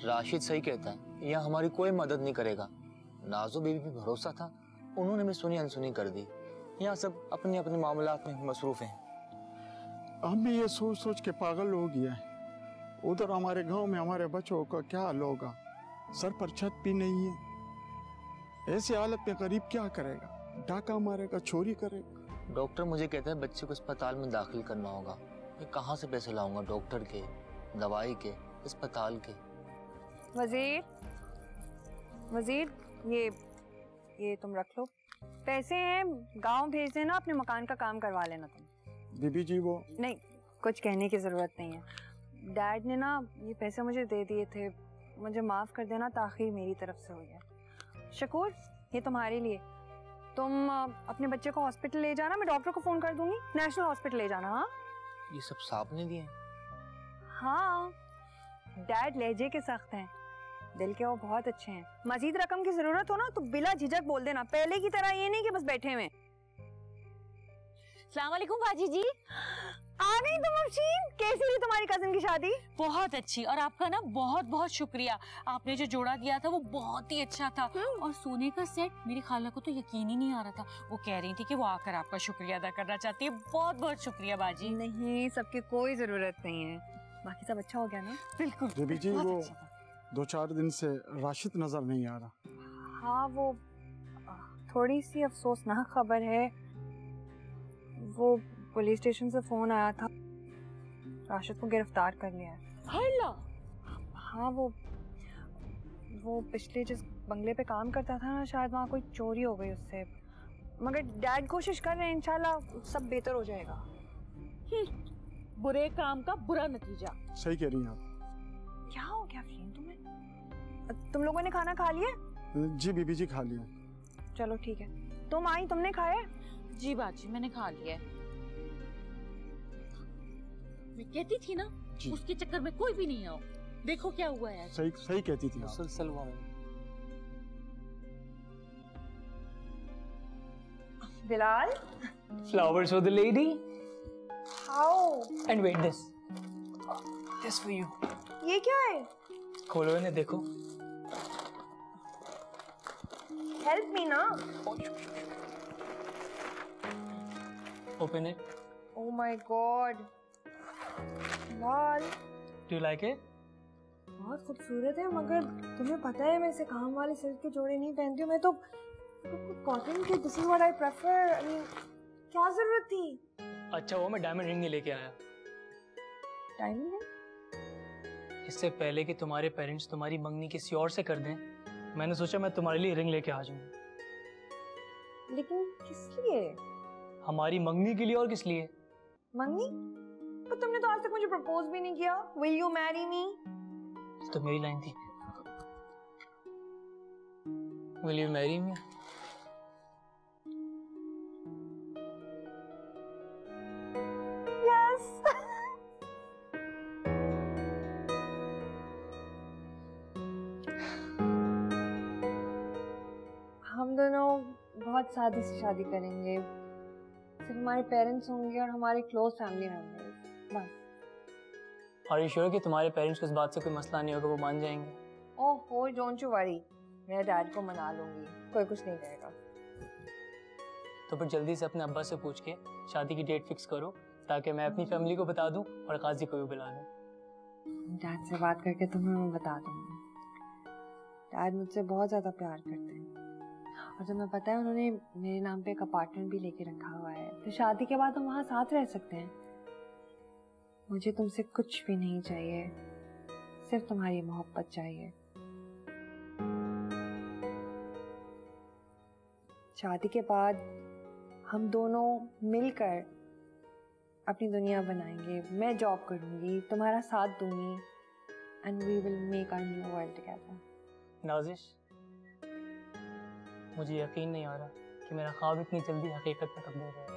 राशिद सही कहता है, यहाँ हमारी कोई मदद नहीं करेगा। नाजो बीबी पे भरोसा था, उन्होंने भी सुनी अनसुनी कर दी। यहाँ सब अपने अपने मामलात में मसरूफ हैं। हम भी ये सोच सोच के पागल हो गया है। उधर हमारे गांव में हमारे बच्चों का क्या हाल होगा, सर पर छत भी नहीं है। ऐसी हालत में गरीब क्या करेगा, डाका मारेगा, चोरी करेगा। डॉक्टर मुझे कहता है बच्चे को अस्पताल में दाखिल करना होगा। मैं कहाँ से पैसे लाऊंगा, डॉक्टर के, दवाई के, अस्पताल के। वजीर, वजीर ये तुम रख लो, पैसे हैं, गांव भेज देना, अपने मकान का काम करवा लेना तुम। बीबी जी वो नहीं, कुछ कहने की जरूरत नहीं है। डैड ने ना ये पैसे मुझे दे दिए थे, मुझे माफ कर देना, ताखीर मेरी तरफ से हुई है। शकूर, ये तुम्हारे लिए। तुम अपने बच्चे को हॉस्पिटल ले जाना, मैं डॉक्टर को फोन कर दूंगी, नेशनल हॉस्पिटल ले जाना। हाँ, ये सब साहब ने दिए? हाँ, डैड लहजे के सख्त हैं, दिल के वो बहुत अच्छे हैं। मजीद रकम की जरूरत हो ना तो बिला झिझक बोल देना, पहले की तरह ये नहीं कि बस बैठे हुए। अस्सलाम वालेकुम बाजी जी। आ गई तुम अफशीन, कैसी रही तुम्हारी कजिन की शादी? बहुत अच्छी, और आपका ना बहुत बहुत शुक्रिया। आपने जो जोड़ा दिया था वो बहुत ही अच्छा था, और सोने का सेट मेरी खाला को तो यकीन ही नहीं आ रहा था। वो कह रही थी कि वो आकर आपका शुक्रिया अदा करना चाहती है। बहुत बहुत शुक्रिया बाजी। नहीं, सबकी कोई जरूरत नहीं है, बाकी सब अच्छा हो गया ना? बिल्कुल बीबी जी वो 2-4 दिन से राशिद नजर नहीं आ रहा। हाँ, वो थोड़ी सी अफसोसनाक खबर है। वो पुलिस स्टेशन से फोन आया था, राशिद को गिरफ्तार कर लिया है। हाँ, वो पिछले जिस बंगले पे काम करता था ना, शायद वहाँ कोई चोरी हो गई उससे। मगर डैड कोशिश कर रहे हैं, इंशाल्लाह सब बेहतर हो जाएगा। बुरे काम का बुरा नतीजा। सही कह रही हैं आप। क्या हो गया फ्रेंड तुम्हें? तुम लोगों ने खाना खा लिया? जी बीबी जी, खा लिया। चलो ठीक है। तुम आई, तुमने खाया? जी बाजी, मैंने खा लिया है। मैं कहती थी ना, उसके चक्कर में कोई भी नहीं आओ। देखो क्या हुआ है। सही कहती थी। मुसलसल हुआ। Bilal, Flowers for the lady. how? And wait, this for you. ये क्या है? खोलो इन्हें, देखो। हेल्प मी ना। Open it. Oh my God. Bilal, Do you like it? बहुत खूबसूरत है, मगर तुम्हें पता है मैं इसे काम वाले सिल्क के जोड़े नहीं पहनती हूँ। मैं तो कॉटन के, this is what I prefer. I mean, क्या जरूरत थी? अच्छा वो मैं डायमंड रिंग नहीं लेके आया। Diamond ring? इससे पहले कि तुम्हारे पेरेंट्स तुम्हारी मंगनी किसी और से कर दें, मैंने सोचा मैं तुम्हारे लिए रिंग लेके आ जाऊँ। लेकिन किस लिए? हमारी मंगनी के लिए, और किस लिए? मंगनी? पर तुमने तो आज तक मुझे प्रपोज भी नहीं किया। Will you marry me? तो मेरी लाइन थी, Will you marry me? Yes. हम दोनों बहुत सादी सी शादी करेंगे, सिर्फ हमारे पेरेंट्स होंगे और हमारे क्लोज फैमिली मेंबर्स, बस। Are you sure कि तुम्हारे पेरेंट्स को इस बात से कोई मसला नहीं होगा, वो मान जाएंगे? ओह, डोंट यू वरी, मैं डैड को मना लूंगी, कोई कुछ नहीं कहेगा। तो फिर जल्दी से अपने अब्बा से पूछ के शादी की डेट फिक्स करो, ताकि मैं अपनी फैमिली को बता दूं और काजी को भी बुला लूं। डैड से बात करके तुम्हें मैं बता दूंगी। डैड मुझसे बहुत ज्यादा प्यार करते हैं, और तुम्हें पता है उन्होंने मेरे नाम पे एक अपार्टमेंट भी लेके रखा हुआ है, तो शादी के बाद हम वहाँ साथ रह सकते हैं। मुझे तुमसे कुछ भी नहीं चाहिए, सिर्फ तुम्हारी मोहब्बत चाहिए। शादी के बाद हम दोनों मिलकर अपनी दुनिया बनाएंगे। मैं जॉब करूंगी, तुम्हारा साथ दूंगी, and we will make our new world together. Nazish, मुझे यकीन नहीं आ रहा कि मेरा ख्वाब इतनी जल्दी हकीकत में तब्दील हो जाएगा।